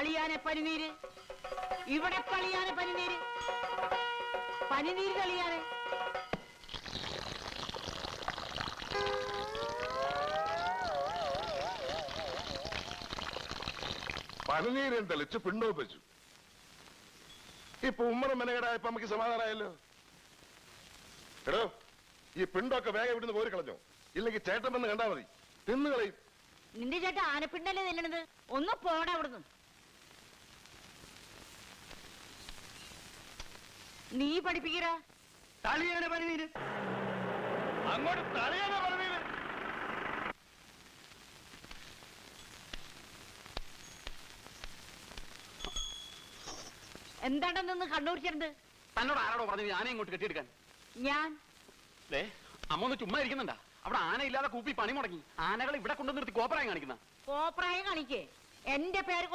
തളിയാനെ പനിനീര്, ഇവിടെ തളിയാനെ പനിനീര്, പനിനീര് തളിയാനെ. പനിനീരും തെളിച്ച് പിണ്ടവും വെച്ചു. ഇപ്പൊ ഉമ്മറും മെനകേടായപ്പോ നമുക്ക് സമാധാനമായല്ലോ. എടോ, ഈ പിണ്ടൊക്കെ വേഗം ഇവിടുന്ന് കോരി കളഞ്ഞോ, ഇല്ലെങ്കിൽ ചേട്ടൻ വന്ന് കണ്ടാ മതി, തിന്നുകളയും. നിന്റെ ചേട്ടൻ ആനപ്പിണ്ടല്ലേ നില്ലണത്? ഒന്ന് പോടാ അവിടുന്ന്. നീ പഠിപ്പിക്കടാ. തളിയാന പനിനീര്, അങ്ങോട്ട് തളിയാന പനിനീര്. എന്താണെന്നൊന്ന് കണ്ണൂരിച്ചിട്ടുണ്ട്. തന്നോട് ആരാടോ പറഞ്ഞു ആന ഇങ്ങോട്ട് കെട്ടിയെടുക്കാൻ? ഞാൻ അമ്മ ഒന്ന് ചുമ്മാ ഇരിക്കുന്നുണ്ടാ? അവിടെ ആനയില്ലാതെ കൂപ്പി പണി മുടങ്ങി. ആനകൾ ഇവിടെ കൊണ്ടു നിർത്തി കോപ്പറായി കാണിക്കുന്ന. കോപ്രായം കാണിക്കേ. എന്റെ പേര്